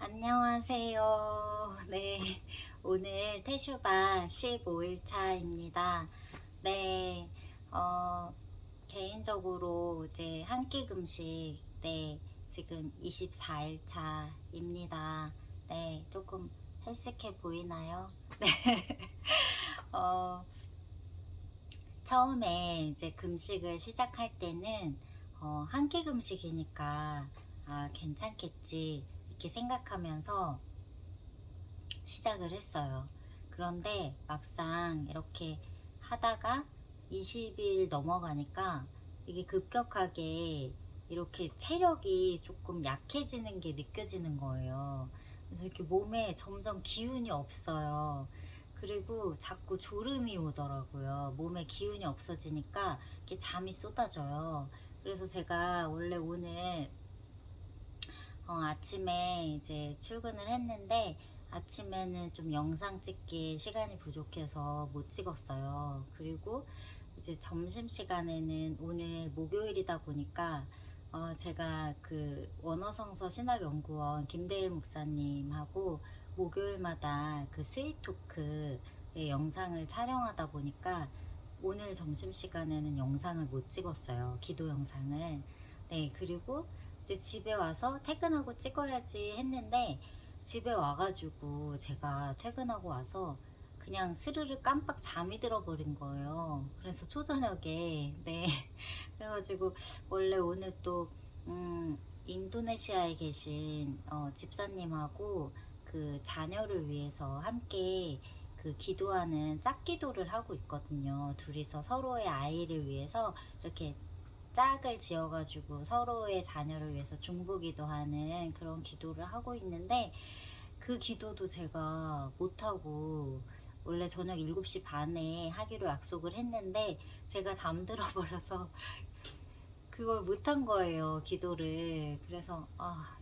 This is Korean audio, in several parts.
안녕하세요. 네, 오늘 태슈바 15일차입니다. 네, 어, 개인적으로 이제 한 끼 금식, 네, 지금 24일차입니다. 네, 조금 헬스케 보이나요? 네, 어, 처음에 이제 금식을 시작할 때는 한 끼 금식이니까 괜찮겠지 이렇게 생각하면서 시작을 했어요. 그런데 막상 이렇게 하다가 20일 넘어가니까 이게 급격하게 이렇게 체력이 조금 약해지는 게 느껴지는 거예요. 그래서 이렇게 몸에 점점 기운이 없어요. 그리고 자꾸 졸음이 오더라고요. 몸에 기운이 없어지니까 이렇게 잠이 쏟아져요. 그래서 제가 원래 오늘 아침에 이제 출근을 했는데 아침에는 좀 영상 찍기 시간이 부족해서 못 찍었어요. 그리고 이제 점심시간에는 오늘 목요일이다 보니까 제가 그 원어성서 신학연구원 김대일 목사님하고 목요일마다 그 스윗토크의 영상을 촬영하다 보니까 오늘 점심시간에는 영상을 못 찍었어요. 기도 영상을. 네, 그리고 이제 집에 와서 퇴근하고 찍어야지 했는데 집에 와가지고 제가 퇴근하고 와서 그냥 스르르 깜빡 잠이 들어버린 거예요. 그래서 초저녁에 네 그래가지고 원래 오늘 또 인도네시아에 계신 집사님하고 그 자녀를 위해서 함께 그 기도하는 짝기도를 하고 있거든요. 둘이서 서로의 아이를 위해서 이렇게 짝을 지어가지고 서로의 자녀를 위해서 중보기도하는 그런 기도를 하고 있는데 그 기도도 제가 못하고 원래 저녁 7시 반에 하기로 약속을 했는데 제가 잠들어 버려서 그걸 못한 거예요, 기도를. 그래서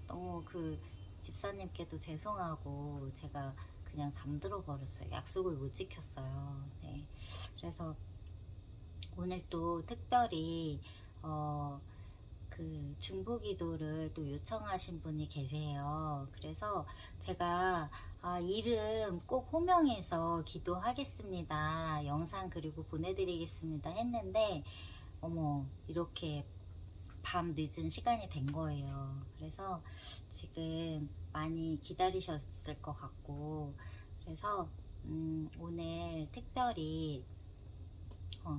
너무 그 집사님께도 죄송하고 제가 그냥 잠들어 버렸어요. 약속을 못 지켰어요. 네. 그래서 오늘 또 특별히 그 중보기도를 또 요청하신 분이 계세요. 그래서 제가 이름 꼭 호명해서 기도하겠습니다. 영상 그리고 보내드리겠습니다 했는데 어머 이렇게 밤 늦은 시간이 된 거예요. 그래서 지금 많이 기다리셨을 것 같고 그래서 오늘 특별히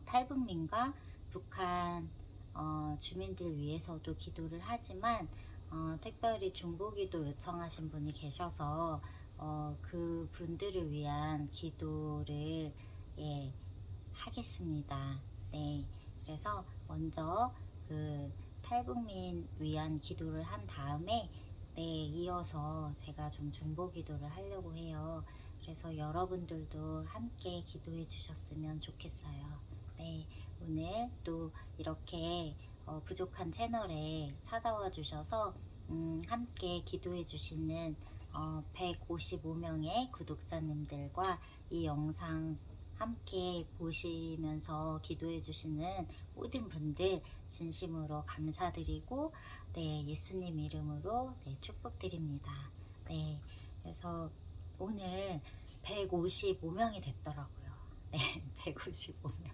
탈북민과 북한 주민들 위해서도 기도를 하지만 특별히 중보기도 요청하신 분이 계셔서 그 분들을 위한 기도를 예, 하겠습니다. 네, 그래서 먼저 그 탈북민 위한 기도를 한 다음에 네, 이어서 제가 좀 중보기도를 하려고 해요. 그래서 여러분들도 함께 기도해 주셨으면 좋겠어요. 네, 오늘 또 이렇게 부족한 채널에 찾아와 주셔서 함께 기도해 주시는 155명의 구독자님들과 이 영상 함께 보시면서 기도해 주시는 모든 분들 진심으로 감사드리고 네, 예수님 이름으로 네, 축복드립니다. 네, 그래서 오늘 155명이 됐더라고요. 네, 155명.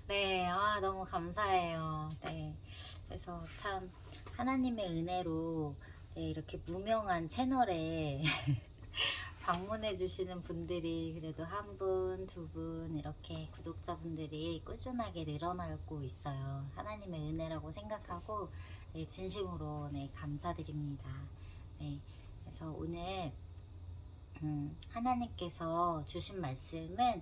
네, 너무 감사해요. 네, 그래서 참 하나님의 은혜로 네, 이렇게 무명한 채널에 방문해 주시는 분들이 그래도 한 분, 두 분 이렇게 구독자분들이 꾸준하게 늘어나고 있어요. 하나님의 은혜라고 생각하고 네, 진심으로 네, 감사드립니다. 네, 그래서 오늘 하나님께서 주신 말씀은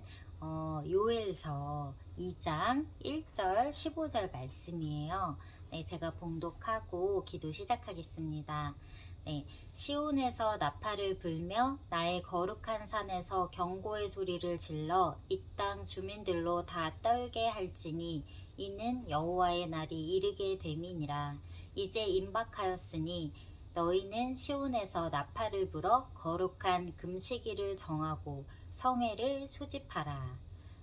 요엘서 2장 1절 15절 말씀이에요. 네, 제가 봉독하고 기도 시작하겠습니다. 네, 시온에서 나팔을 불며 나의 거룩한 산에서 경고의 소리를 질러 이 땅 주민들로 다 떨게 할지니 이는 여호와의 날이 이르게 됨이니라. 이제 임박하였으니 너희는 시온에서 나팔을 불어 거룩한 금시기를 정하고 성회를 소집하라.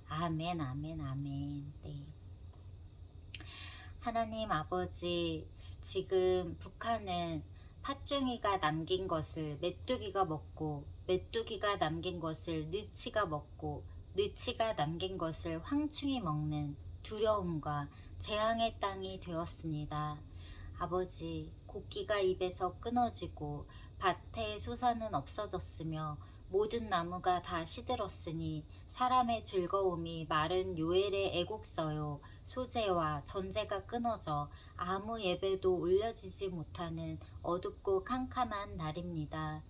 아멘, 아멘, 아멘. 네. 하나님 아버지, 지금 북한은 팥중이가 남긴 것을 메뚜기가 먹고 메뚜기가 남긴 것을 느치가 먹고 느치가 남긴 것을 황충이 먹는 두려움과 재앙의 땅이 되었습니다. 아버지, 곡기가 입에서 끊어지고 밭의 소사는 없어졌으며 모든 나무가 다 시들었으니 사람의 즐거움이 마른 요엘의 애곡서요 소재와 전제가 끊어져 아무 예배도 올려지지 못하는 어둡고 캄캄한 날입니다.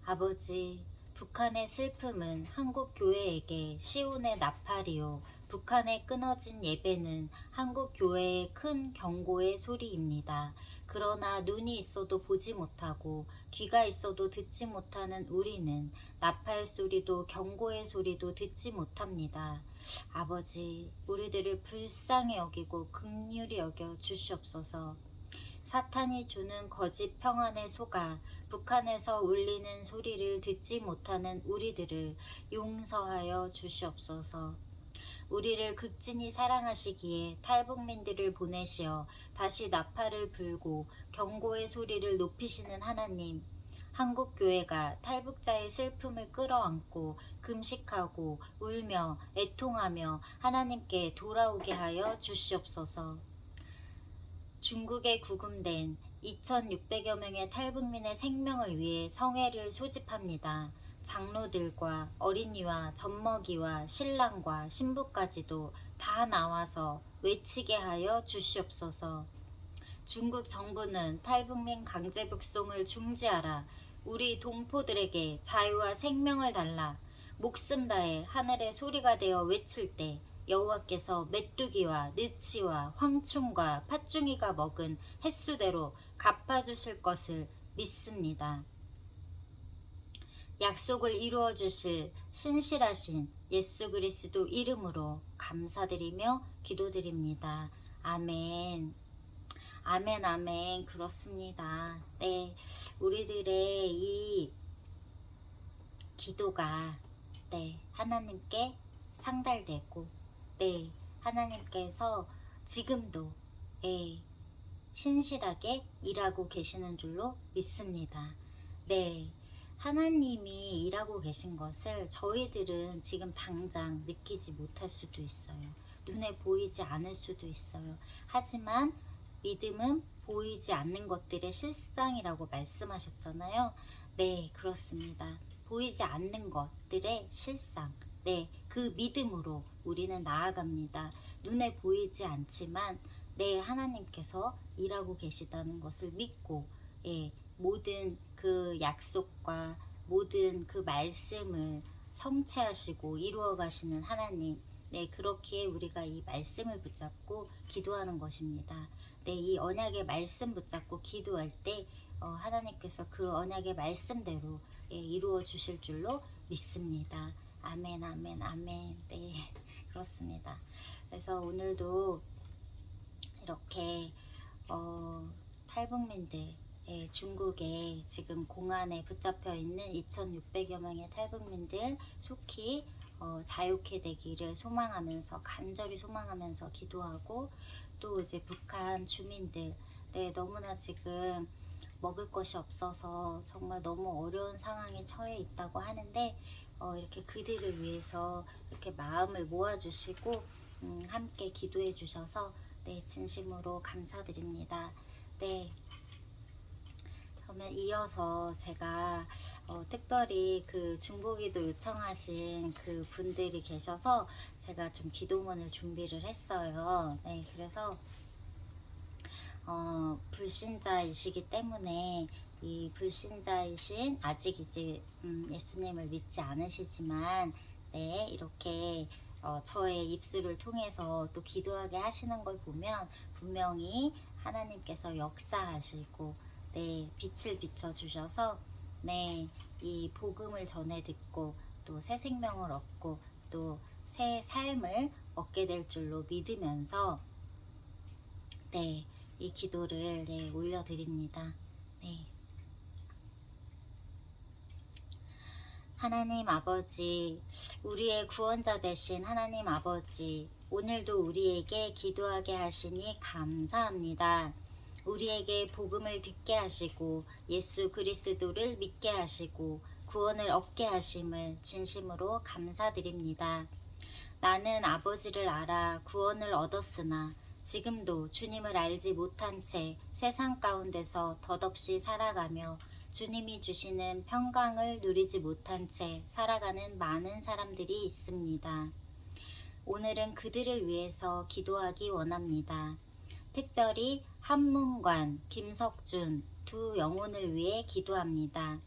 아버지, 북한의 슬픔은 한국 교회에게 시온의 나팔이요 북한의 끊어진 예배는 한국 교회의 큰 경고의 소리입니다. 그러나 눈이 있어도 보지 못하고 귀가 있어도 듣지 못하는 우리는 나팔 소리도 경고의 소리도 듣지 못합니다. 아버지, 우리들을 불쌍히 여기고 긍휼히 여겨 주시옵소서. 사탄이 주는 거짓 평안에 속아 북한에서 울리는 소리를 듣지 못하는 우리들을 용서하여 주시옵소서. 우리를 극진히 사랑하시기에 탈북민들을 보내시어 다시 나팔을 불고 경고의 소리를 높이시는 하나님, 한국교회가 탈북자의 슬픔을 끌어안고 금식하고 울며 애통하며 하나님께 돌아오게 하여 주시옵소서. 중국에 구금된 2,600여 명의 탈북민의 생명을 위해 성회를 소집합니다. 장로들과 어린이와 젖먹이와 신랑과 신부까지도 다 나와서 외치게 하여 주시옵소서. 중국 정부는 탈북민 강제 북송을 중지하라. 우리 동포들에게 자유와 생명을 달라. 목숨 다해 하늘의 소리가 되어 외칠 때 여호와께서 메뚜기와 느치와 황충과 팥중이가 먹은 횟수대로 갚아주실 것을 믿습니다. 약속을 이루어 주실 신실하신 예수 그리스도 이름으로 감사드리며 기도드립니다. 아멘. 아멘, 아멘. 그렇습니다. 네, 우리들의 이 기도가 하나님께 상달되고 하나님께서 지금도 신실하게 일하고 계시는 줄로 믿습니다. 하나님이 일하고 계신 것을 저희들은 지금 당장 느끼지 못할 수도 있어요. 눈에 보이지 않을 수도 있어요. 하지만 믿음은 보이지 않는 것들의 실상이라고 말씀하셨잖아요. 네, 그렇습니다. 보이지 않는 것들의 실상, 그 믿음으로 우리는 나아갑니다. 눈에 보이지 않지만 하나님께서 일하고 계시다는 것을 믿고 모든 그 약속과 모든 그 말씀을 성취하시고 이루어 가시는 하나님, 그렇기에 우리가 이 말씀을 붙잡고 기도하는 것입니다. 이 언약의 말씀 붙잡고 기도할 때 하나님께서 그 언약의 말씀대로 이루어 주실 줄로 믿습니다. 아멘, 아멘, 아멘. 네, 그렇습니다. 그래서 오늘도 이렇게 탈북민들, 중국에 지금 공안에 붙잡혀 있는 2,600여 명의 탈북민들 속히 자유케 되기를 소망하면서, 간절히 소망하면서 기도하고, 또 이제 북한 주민들, 너무나 지금 먹을 것이 없어서 정말 너무 어려운 상황에 처해 있다고 하는데 이렇게 그들을 위해서 이렇게 마음을 모아주시고 함께 기도해 주셔서 진심으로 감사드립니다. 그러면 이어서 제가 특별히 그 중보기도 요청하신 그 분들이 계셔서 제가 좀 기도문을 준비를 했어요. 그래서 불신자이시기 때문에 이 불신자이신 아직 이제 예수님을 믿지 않으시지만 이렇게 저의 입술을 통해서 또 기도하게 하시는 걸 보면 분명히 하나님께서 역사하시고 빛을 비춰주셔서 이 복음을 전해 듣고 또 새 생명을 얻고 또 새 삶을 얻게 될 줄로 믿으면서 이 기도를 올려드립니다. 하나님 아버지, 우리의 구원자 되신 하나님 아버지, 오늘도 우리에게 기도하게 하시니 감사합니다. 우리에게 복음을 듣게 하시고 예수 그리스도를 믿게 하시고 구원을 얻게 하심을 진심으로 감사드립니다. 나는 아버지를 알아 구원을 얻었으나 지금도 주님을 알지 못한 채 세상 가운데서 덧없이 살아가며 주님이 주시는 평강을 누리지 못한 채 살아가는 많은 사람들이 있습니다. 오늘은 그들을 위해서 기도하기 원합니다. 특별히 한문관, 김석준 두 영혼을 위해 기도합니다.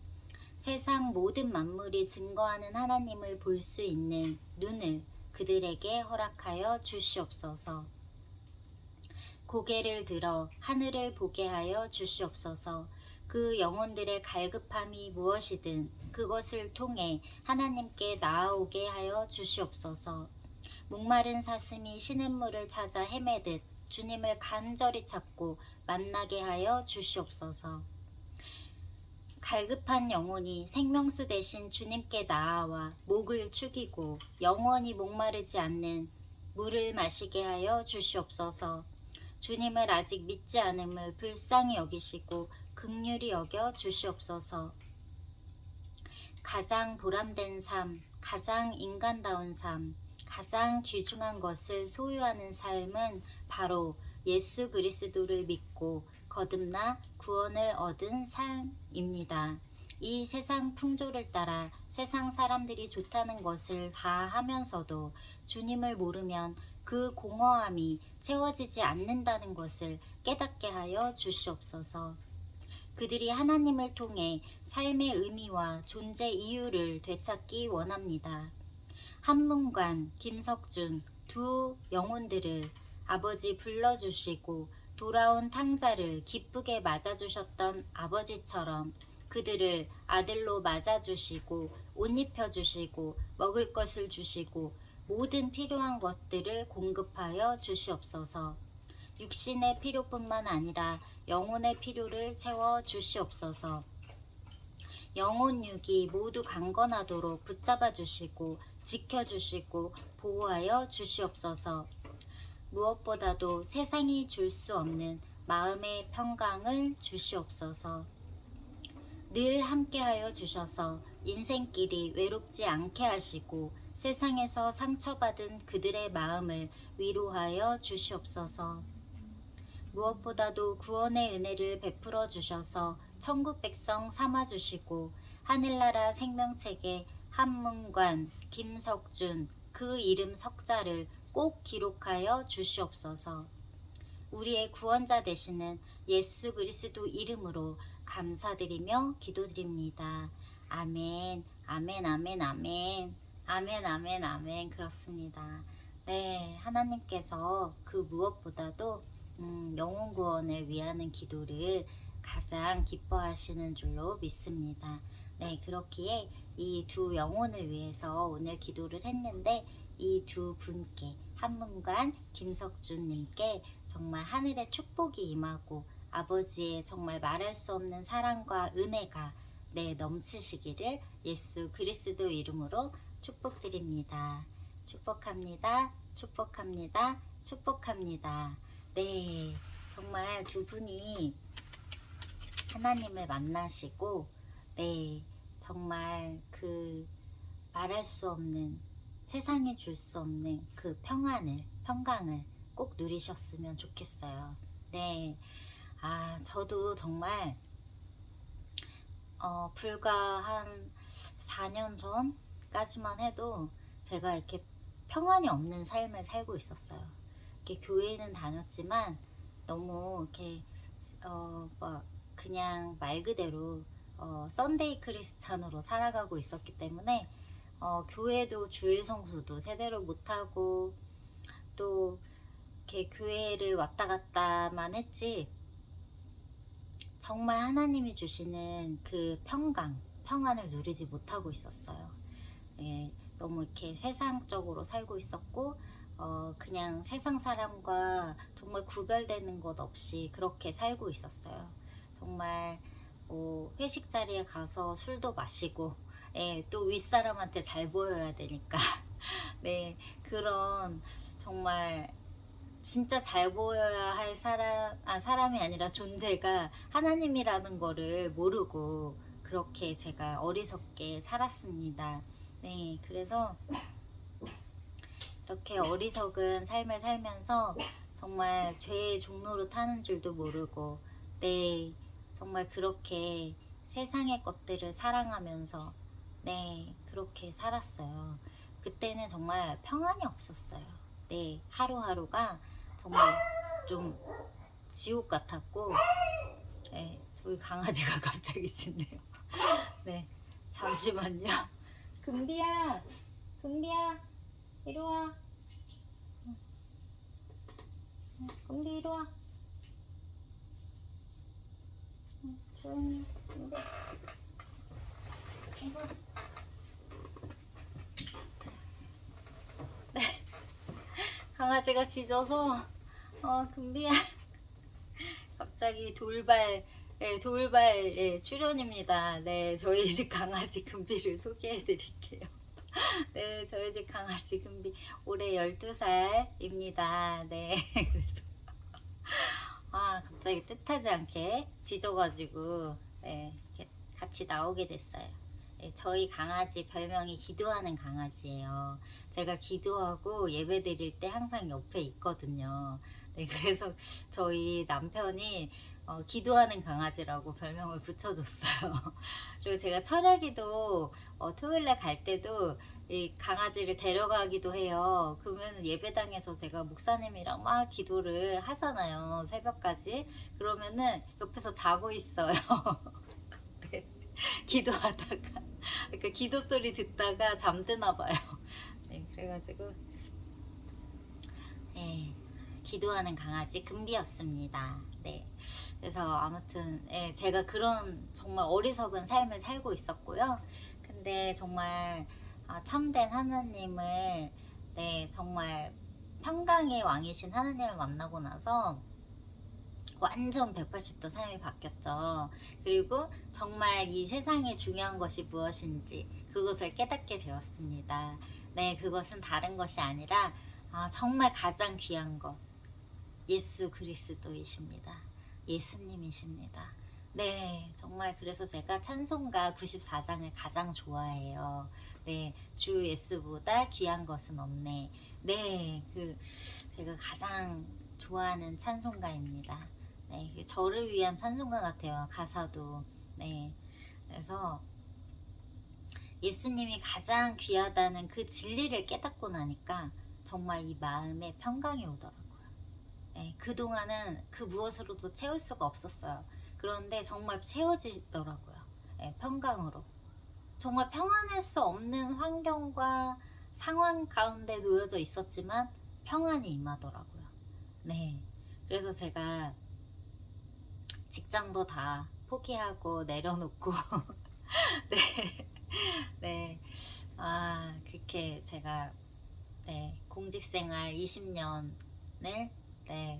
세상 모든 만물이 증거하는 하나님을 볼 수 있는 눈을 그들에게 허락하여 주시옵소서. 고개를 들어 하늘을 보게 하여 주시옵소서. 그 영혼들의 갈급함이 무엇이든 그것을 통해 하나님께 나아오게 하여 주시옵소서. 목마른 사슴이 시냇물을 찾아 헤매듯 주님을 간절히 찾고 만나게 하여 주시옵소서. 갈급한 영혼이 생명수 대신 주님께 나아와 목을 축이고 영원히 목마르지 않는 물을 마시게 하여 주시옵소서. 주님을 아직 믿지 않음을 불쌍히 여기시고 긍휼히 여겨 주시옵소서. 가장 보람된 삶, 가장 인간다운 삶, 가장 귀중한 것을 소유하는 삶은 바로 예수 그리스도를 믿고 거듭나 구원을 얻은 삶입니다. 이 세상 풍조를 따라 세상 사람들이 좋다는 것을 다 하면서도 주님을 모르면 그 공허함이 채워지지 않는다는 것을 깨닫게 하여 주시옵소서. 그들이 하나님을 통해 삶의 의미와 존재 이유를 되찾기 원합니다. 한문관, 김석준 두 영혼들을 아버지 불러주시고 돌아온 탕자를 기쁘게 맞아주셨던 아버지처럼 그들을 아들로 맞아주시고 옷 입혀주시고 먹을 것을 주시고 모든 필요한 것들을 공급하여 주시옵소서. 육신의 필요뿐만 아니라 영혼의 필요를 채워 주시옵소서. 영혼 육이 모두 강건하도록 붙잡아 주시고 지켜주시고 보호하여 주시옵소서. 무엇보다도 세상이 줄 수 없는 마음의 평강을 주시옵소서. 늘 함께하여 주셔서 인생길이 외롭지 않게 하시고 세상에서 상처받은 그들의 마음을 위로하여 주시옵소서. 무엇보다도 구원의 은혜를 베풀어 주셔서 천국 백성 삼아 주시고 하늘나라 생명책에 한문관, 김석준 그 이름 석자를 꼭 기록하여 주시옵소서. 우리의 구원자 되시는 예수 그리스도 이름으로 감사드리며 기도드립니다. 아멘, 아멘, 아멘, 아멘, 아멘, 아멘, 아멘. 그렇습니다. 네, 하나님께서 그 무엇보다도 영혼 구원을 위하는 기도를 가장 기뻐하시는 줄로 믿습니다. 네, 그렇기에 이 두 영혼을 위해서 오늘 기도를 했는데 이 두 분께 한문관 김석준님께 정말 하늘의 축복이 임하고 아버지의 정말 말할 수 없는 사랑과 은혜가 넘치시기를 예수 그리스도 이름으로 축복드립니다. 축복합니다. 축복합니다. 축복합니다. 네, 정말 두 분이 하나님을 만나시고 정말 그 말할 수 없는 세상에 줄 수 없는 그 평강을 꼭 누리셨으면 좋겠어요. 네, 저도 정말 불과 한 4년 전까지만 해도 제가 이렇게 평안이 없는 삶을 살고 있었어요. 이렇게 교회는 다녔지만 너무 이렇게 막 그냥 말 그대로 썬데이 크리스찬으로 살아가고 있었기 때문에 교회도 주일 성수도 제대로 못하고 또 이렇게 교회를 왔다 갔다만 했지 정말 하나님이 주시는 그 평안을 누리지 못하고 있었어요. 예, 너무 이렇게 세상적으로 살고 있었고 그냥 세상 사람과 정말 구별되는 것 없이 그렇게 살고 있었어요. 정말 회식 자리에 가서 술도 마시고 또 윗사람한테 잘 보여야 되니까 네, 그런 정말 진짜 잘 보여야 할 사람이 아니라 존재가 하나님이라는 거를 모르고 그렇게 제가 어리석게 살았습니다. 네, 그래서 이렇게 어리석은 삶을 살면서 정말 죄의 종로로 타는 줄도 모르고, 네, 정말 그렇게 세상의 것들을 사랑하면서, 네, 그렇게 살았어요. 그때는 정말 평안이 없었어요. 네, 하루하루가 정말 좀 지옥 같았고, 네, 저희 강아지가 갑자기 짖네요. 네, 잠시만요. 금비야, 금비야, 이리 와. 금비 이리 와. 조용히. 금비. 이거. 네, 강아지가 짖어서 금비야. 갑자기 돌발 출연입니다. 네, 저희 집 강아지 금비를 소개해 드릴게요. 네, 저희 집 강아지 금비 올해 12살입니다. 네, 그래서 갑자기 뜻하지 않게 짖어가지고 네, 이렇게 같이 나오게 됐어요. 네, 저희 강아지 별명이 기도하는 강아지예요. 제가 기도하고 예배 드릴 때 항상 옆에 있거든요. 네, 그래서 저희 남편이 기도하는 강아지라고 별명을 붙여줬어요. 그리고 제가 철야기도 토요일날 갈 때도 이 강아지를 데려가기도 해요. 그러면 예배당에서 제가 목사님이랑 막 기도를 하잖아요. 새벽까지. 그러면은 옆에서 자고 있어요. 네. 기도하다가. 그러니까 기도 소리 듣다가 잠드나 봐요. 네, 그래가지고 네, 기도하는 강아지 금비였습니다. 네, 그래서 아무튼 제가 그런 정말 어리석은 삶을 살고 있었고요. 근데 정말 참된 하나님을 정말 평강의 왕이신 하나님을 만나고 나서 완전 180도 삶이 바뀌었죠. 그리고 정말 이 세상에 중요한 것이 무엇인지 그것을 깨닫게 되었습니다. 네, 그것은 다른 것이 아니라 정말 가장 귀한 것 예수 그리스도이십니다. 예수님이십니다. 네, 정말 그래서 제가 찬송가 94장을 가장 좋아해요. 네, 주 예수보다 귀한 것은 없네. 네, 제가 가장 좋아하는 찬송가입니다. 네, 저를 위한 찬송가 같아요. 가사도. 네, 그래서 예수님이 가장 귀하다는 그 진리를 깨닫고 나니까 정말 이 마음에 평강이 오더라고요. 네, 그동안은 그 무엇으로도 채울 수가 없었어요. 그런데 정말 채워지더라고요. 네, 평강으로. 정말 평안할 수 없는 환경과 상황 가운데 놓여져 있었지만 평안이 임하더라고요. 네. 그래서 제가 직장도 다 포기하고 내려놓고 네. 네. 그렇게 제가 공직생활 20년을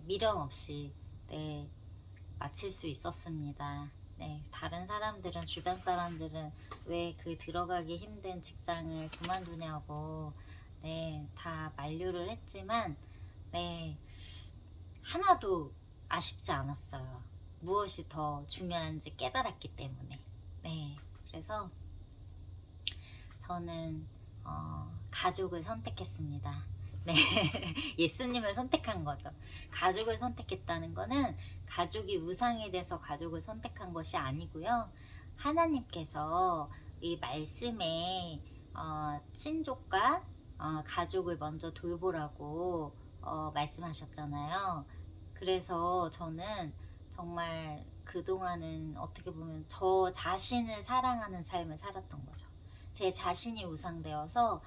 미련 없이 마칠 수 있었습니다. 네, 다른 사람들은 주변 사람들은 왜 그 들어가기 힘든 직장을 그만두냐고 다 만류를 했지만 하나도 아쉽지 않았어요. 무엇이 더 중요한지 깨달았기 때문에. 그래서 저는 가족을 선택했습니다. 네, 예수님을 선택한 거죠. 가족을 선택했다는 거는 가족이 우상이 돼서 가족을 선택한 것이 아니고요. 하나님께서 이 말씀에 친족과 가족을 먼저 돌보라고 말씀하셨잖아요. 그래서 저는 정말 그동안은 어떻게 보면 저 자신을 사랑하는 삶을 살았던 거죠. 제 자신이 우상되어서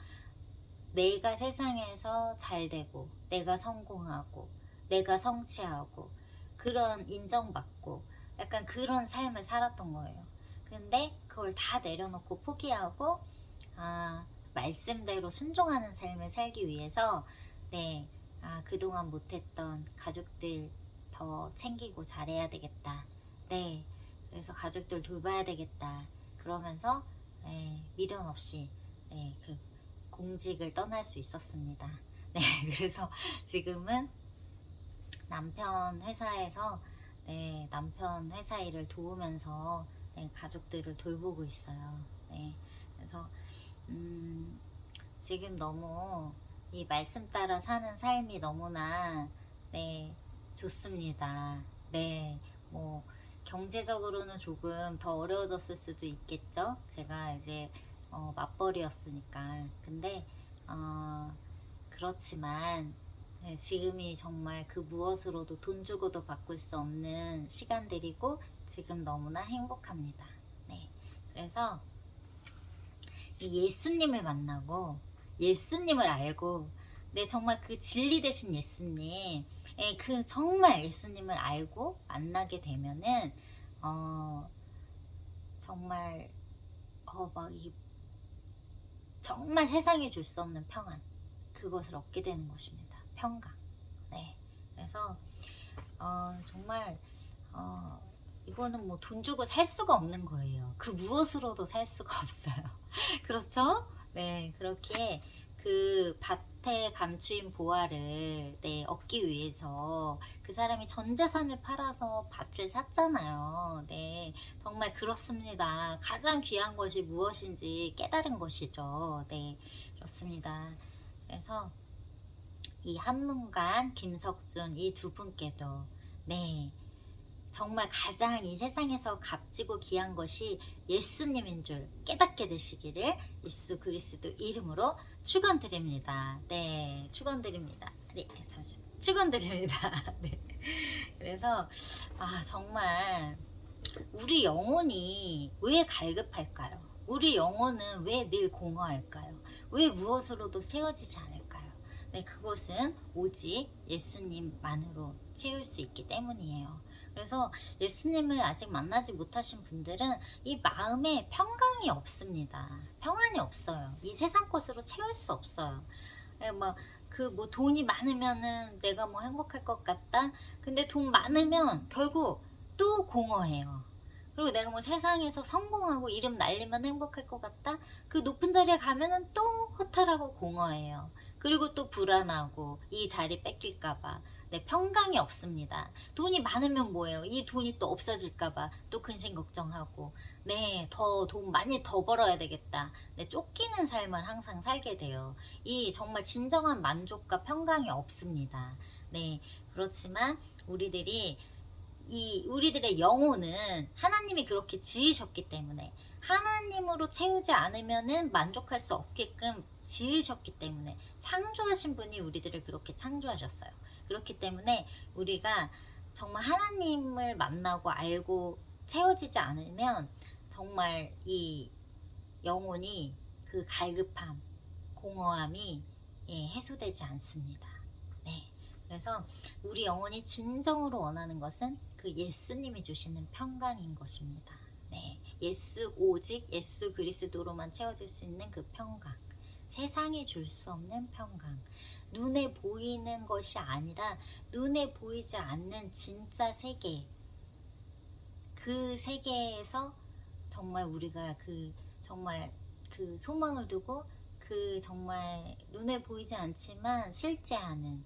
내가 세상에서 잘되고 내가 성공하고 내가 성취하고 그런 인정받고 약간 그런 삶을 살았던 거예요. 근데 그걸 다 내려놓고 포기하고 말씀대로 순종하는 삶을 살기 위해서 그동안 못했던 가족들 더 챙기고 잘해야 되겠다. 그래서 가족들 돌봐야 되겠다. 그러면서 미련 없이 그 공직을 떠날 수 있었습니다. 그래서 지금은 남편 회사에서 네, 남편 회사 일을 도우면서 네, 가족들을 돌보고 있어요. 네, 그래서 지금 너무 이 말씀 따라 사는 삶이 너무나 네, 좋습니다. 네, 뭐 경제적으로는 조금 더 어려워졌을 수도 있겠죠. 제가 이제 맞벌이였으니까. 근데 그렇지만 네, 지금이 정말 그 무엇으로도 돈 주고도 바꿀 수 없는 시간들이고 지금 너무나 행복합니다. 네, 그래서 이 예수님을 만나고 예수님을 알고 네, 정말 그 진리 되신 예수님, 예, 그 정말 예수님을 알고 만나게 되면은 정말 막 정말 세상에 줄 수 없는 평안, 그것을 얻게 되는 것입니다. 평강. 네, 그래서 정말 이거는 뭐 돈 주고 살 수가 없는 거예요. 그 무엇으로도 살 수가 없어요. 그렇죠? 네, 그렇게 그 밭에 감추인 보화를 네, 얻기 위해서 그 사람이 전 재산을 팔아서 밭을 샀잖아요. 네, 정말 그렇습니다. 가장 귀한 것이 무엇인지 깨달은 것이죠. 네, 그렇습니다. 그래서 이 한문관, 김석준 이 두 분께도 네, 정말 가장 이 세상에서 값지고 귀한 것이 예수님인 줄 깨닫게 되시기를 예수 그리스도 이름으로 축원드립니다. 네, 축원드립니다. 네, 잠시만. 축원드립니다. 네. 그래서 정말 우리 영혼이 왜 갈급할까요? 우리 영혼은 왜 늘 공허할까요? 왜 무엇으로도 채워지지 않을까요? 네, 그것은 오직 예수님만으로 채울 수 있기 때문이에요. 그래서 예수님을 아직 만나지 못하신 분들은 이 마음에 평강이 없습니다. 평안이 없어요. 이 세상 것으로 채울 수 없어요. 뭐 돈이 많으면은 내가 뭐 행복할 것 같다. 근데 돈 많으면 결국 또 공허해요. 그리고 내가 뭐 세상에서 성공하고 이름 날리면 행복할 것 같다. 그 높은 자리에 가면은 또 허탈하고 공허해요. 그리고 또 불안하고 이 자리 뺏길까봐. 네, 평강이 없습니다. 돈이 많으면 뭐예요? 이 돈이 또 없어질까봐 또 근심 걱정하고, 네, 돈 많이 더 벌어야 되겠다. 네, 쫓기는 삶을 항상 살게 돼요. 이 정말 진정한 만족과 평강이 없습니다. 네, 그렇지만 우리들의 영혼은 하나님이 그렇게 지으셨기 때문에 하나님으로 채우지 않으면은 만족할 수 없게끔 지으셨기 때문에 창조하신 분이 우리들을 그렇게 창조하셨어요. 그렇기 때문에 우리가 정말 하나님을 만나고 알고 채워지지 않으면 정말 이 영혼이 그 갈급함, 공허함이 해소되지 않습니다. 네, 그래서 우리 영혼이 진정으로 원하는 것은 그 예수님이 주시는 평강인 것입니다. 네, 오직 예수 그리스도로만 채워질 수 있는 그 평강, 세상이 줄 수 없는 평강, 눈에 보이는 것이 아니라 눈에 보이지 않는 진짜 세계, 그 세계에서 정말 우리가 정말 그 소망을 두고 그 정말 눈에 보이지 않지만 실제하는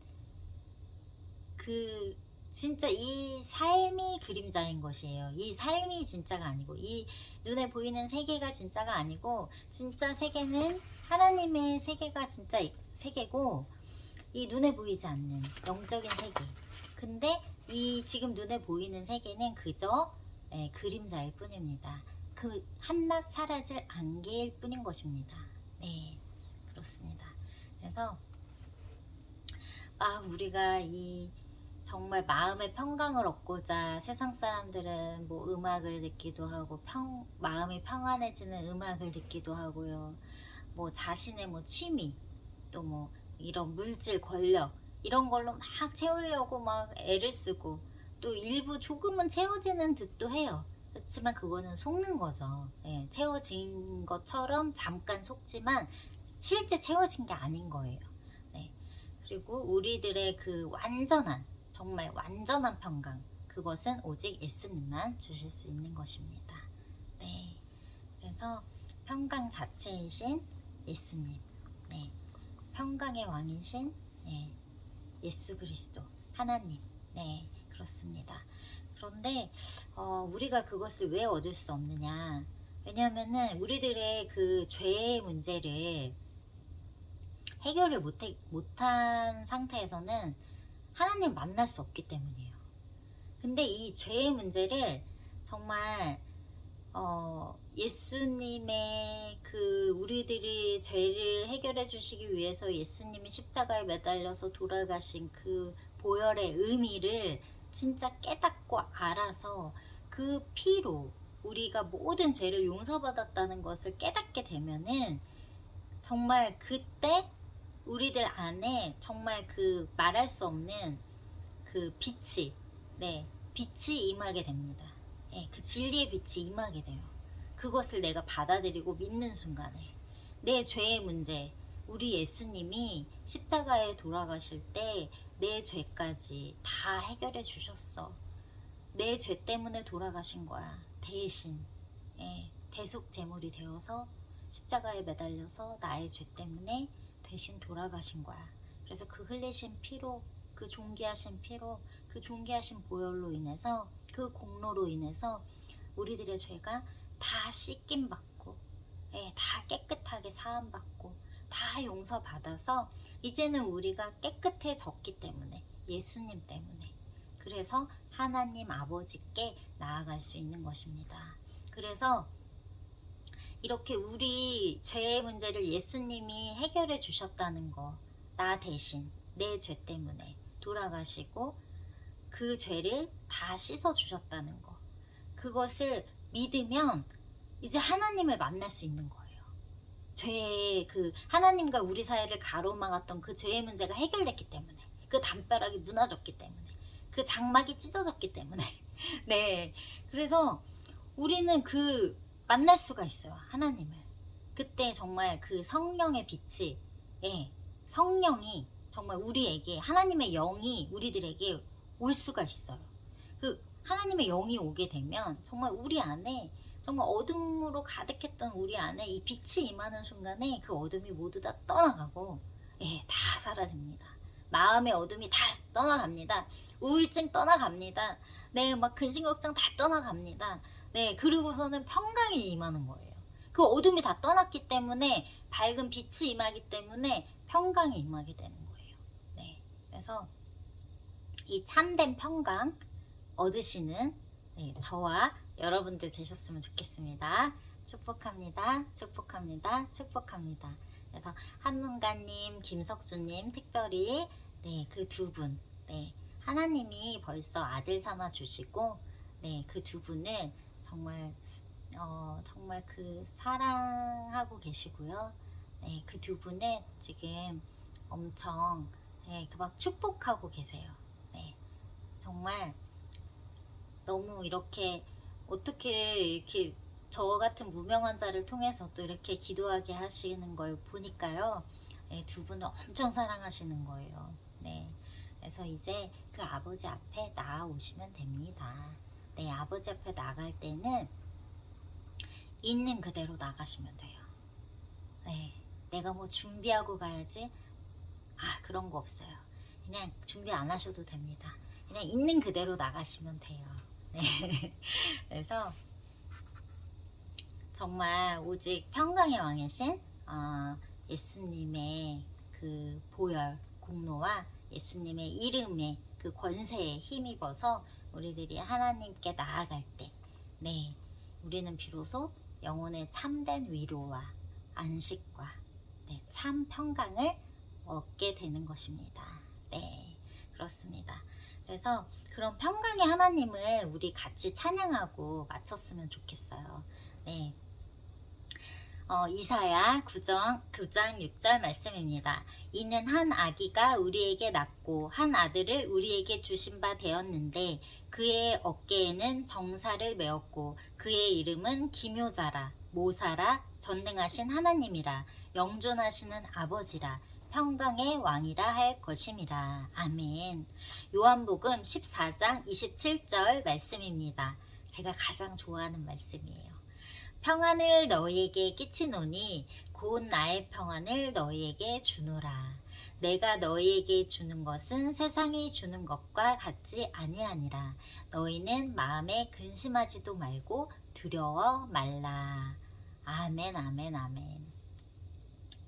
그 진짜 이 삶이 그림자인 것이에요. 이 삶이 진짜가 아니고 이 눈에 보이는 세계가 진짜가 아니고 진짜 세계는 하나님의 세계가 진짜 세계고 이 눈에 보이지 않는 영적인 세계. 근데 이 지금 눈에 보이는 세계는 그저 그림자일 뿐입니다. 그 한낱 사라질 안개일 뿐인 것입니다. 네, 그렇습니다. 그래서 우리가 이 정말 마음의 평강을 얻고자 세상 사람들은 뭐 음악을 듣기도 하고 마음이 평안해지는 음악을 듣기도 하고요. 뭐 자신의 뭐 취미 또 뭐 이런 물질 권력 이런 걸로 막 채우려고 막 애를 쓰고 또 일부 조금은 채워지는 듯도 해요. 그렇지만 그거는 속는 거죠. 예, 채워진 것처럼 잠깐 속지만 실제 채워진 게 아닌 거예요. 네. 그리고 우리들의 그 정말 완전한 평강, 그것은 오직 예수님만 주실 수 있는 것입니다. 네. 그래서 평강 자체이신 예수님, 네. 평강의 왕이신 예수 그리스도 하나님, 네, 그렇습니다. 그런데 우리가 그것을 왜 얻을 수 없느냐? 왜냐하면은 우리들의 그 죄의 문제를 해결을 못한 상태에서는 하나님 만날 수 없기 때문이에요. 근데 이 죄의 문제를 정말 예수님의 그 우리들이 죄를 해결해 주시기 위해서 예수님이 십자가에 매달려서 돌아가신 그 보혈의 의미를 진짜 깨닫고 알아서 그 피로 우리가 모든 죄를 용서받았다는 것을 깨닫게 되면은 정말 그때 우리들 안에 정말 그 말할 수 없는 그 빛이, 네, 빛이 임하게 됩니다. 예, 그 진리의 빛이 임하게 돼요. 그것을 내가 받아들이고 믿는 순간에 내 죄의 문제, 우리 예수님이 십자가에 돌아가실 때 내 죄까지 다 해결해 주셨어. 내 죄 때문에 돌아가신 거야. 대신 대속 제물이 되어서 십자가에 매달려서 나의 죄 때문에 대신 돌아가신 거야. 그래서 그 흘리신 피로, 그 존귀하신 피로, 그 존귀하신 보혈로 인해서, 그 공로로 인해서 우리들의 죄가 다 씻김 받고, 다 깨끗하게 사함 받고, 다 용서받아서 이제는 우리가 깨끗해졌기 때문에, 예수님 때문에, 그래서 하나님 아버지께 나아갈 수 있는 것입니다. 그래서 이렇게 우리 죄의 문제를 예수님이 해결해 주셨다는 거, 나 대신 내 죄 때문에 돌아가시고 그 죄를 다 씻어 주셨다는 거, 그것을 믿으면 이제 하나님을 만날 수 있는 거예요. 죄의 그 하나님과 우리 사이를 가로막았던 그 죄의 문제가 해결됐기 때문에, 그 담벼락이 무너졌기 때문에, 그 장막이 찢어졌기 때문에 네, 그래서 우리는 그 만날 수가 있어요, 하나님을. 그때 정말 그 성령의 빛이, 성령이 정말 우리에게, 하나님의 영이 우리들에게 올 수가 있어요. 그 하나님의 영이 오게 되면 정말 우리 안에, 정말 어둠으로 가득했던 우리 안에 이 빛이 임하는 순간에 그 어둠이 모두 다 떠나가고, 다 사라집니다. 마음의 어둠이 다 떠나갑니다. 우울증 떠나갑니다. 네, 막 근심 걱정 다 떠나갑니다. 네, 그리고서는 평강이 임하는 거예요. 그 어둠이 다 떠났기 때문에, 밝은 빛이 임하기 때문에 평강이 임하게 되는 거예요. 네, 그래서 이 참된 평강 얻으시는 저와 여러분들 되셨으면 좋겠습니다. 축복합니다. 축복합니다. 축복합니다. 그래서 한문가님, 김석주님 특별히 그 두 분, 하나님이 벌써 아들 삼아 주시고, 그 두 분을 정말 정말 그 사랑하고 계시고요. 그 두 분을 지금 엄청 막 축복하고 계세요. 정말 너무 이렇게, 어떻게 이렇게 저 같은 무명한 자를 통해서 또 이렇게 기도하게 하시는 걸 보니까요, 두 분을 엄청 사랑하시는 거예요. 그래서 이제 그 아버지 앞에 나아오시면 됩니다. 아버지 앞에 나갈 때는 있는 그대로 나가시면 돼요. 내가 뭐 준비하고 가야지, 그런 거 없어요. 그냥 준비 안 하셔도 됩니다. 그냥 있는 그대로 나가시면 돼요. 그래서 정말 오직 평강의 왕이신 예수님의 그 보혈 공로와 예수님의 이름의 그 권세에 힘입어서 우리들이 하나님께 나아갈 때, 우리는 비로소 영혼의 참된 위로와 안식과 참 평강을 얻게 되는 것입니다. 그렇습니다. 그래서 그런 평강의 하나님을 우리 같이 찬양하고 마쳤으면 좋겠어요. 이사야 9장 6절 말씀입니다. 이는 한 아기가 우리에게 낳고 한 아들을 우리에게 주신 바 되었는데 그의 어깨에는 정사를 메었고 그의 이름은 기묘자라, 모사라, 전능하신 하나님이라, 영존하시는 아버지라, 평강의 왕이라 할 것임이라. 아멘. 요한복음 14장 27절 말씀입니다. 제가 가장 좋아하는 말씀이에요. 평안을 너희에게 끼치노니 곧 나의 평안을 너희에게 주노라. 내가 너희에게 주는 것은 세상이 주는 것과 같지 아니하니라. 너희는 마음에 근심하지도 말고 두려워 말라. 아멘, 아멘, 아멘.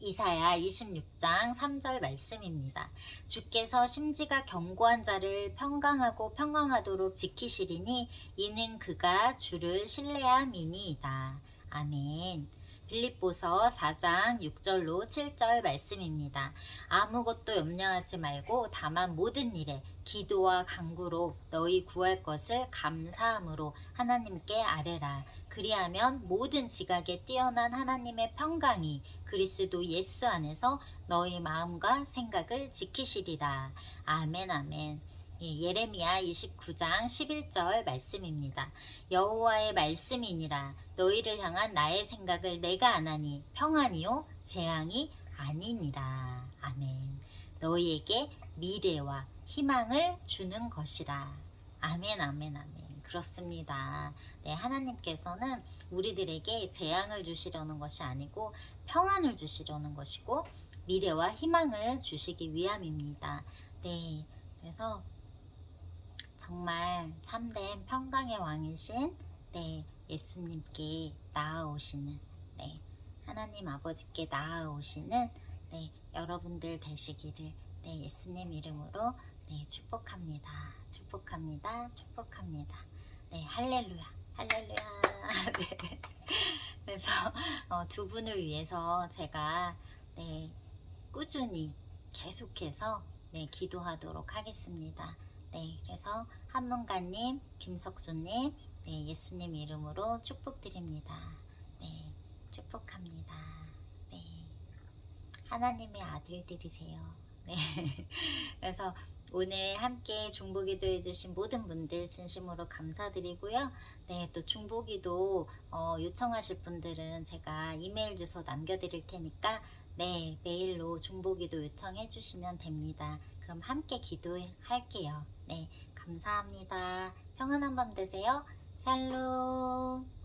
이사야 26장 3절 말씀입니다. 주께서 심지가 견고한 자를 평강하고 평강하도록 지키시리니 이는 그가 주를 신뢰함이니이다. 아멘. 빌립보서 4장 6절로 7절 말씀입니다. 아무것도 염려하지 말고 다만 모든 일에 기도와 간구로 너희 구할 것을 감사함으로 하나님께 아뢰라. 그리하면 모든 지각에 뛰어난 하나님의 평강이 그리스도 예수 안에서 너희 마음과 생각을 지키시리라. 아멘, 아멘. 예레미야 29장 11절 말씀입니다. 여호와의 말씀이니라. 너희를 향한 나의 생각을 내가 아나니 평안이요 재앙이 아니니라. 아멘. 너희에게 미래와 희망을 주는 것이라. 아멘, 아멘, 아멘. 그렇습니다. 네, 하나님께서는 우리들에게 재앙을 주시려는 것이 아니고 평안을 주시려는 것이고 미래와 희망을 주시기 위함입니다. 네, 그래서 정말 참된 평강의 왕이신 예수님께 나아오시는 하나님 아버지께 나아오시는 여러분들 되시기를 예수님 이름으로 축복합니다. 축복합니다. 축복합니다. 할렐루야. 할렐루야. 네. 그래서 두 분을 위해서 제가 꾸준히 계속해서 기도하도록 하겠습니다. 그래서 한문가님, 김석수님, 예수님 이름으로 축복드립니다. 축복합니다. 하나님의 아들들이세요. 그래서 오늘 함께 중보기도 해주신 모든 분들 진심으로 감사드리고요. 또 중보기도 요청하실 분들은 제가 이메일 주소 남겨드릴 테니까 메일로 중보기도 요청해 주시면 됩니다. 그럼 함께 기도할게요. 감사합니다. 평안한 밤 되세요. 샬롬.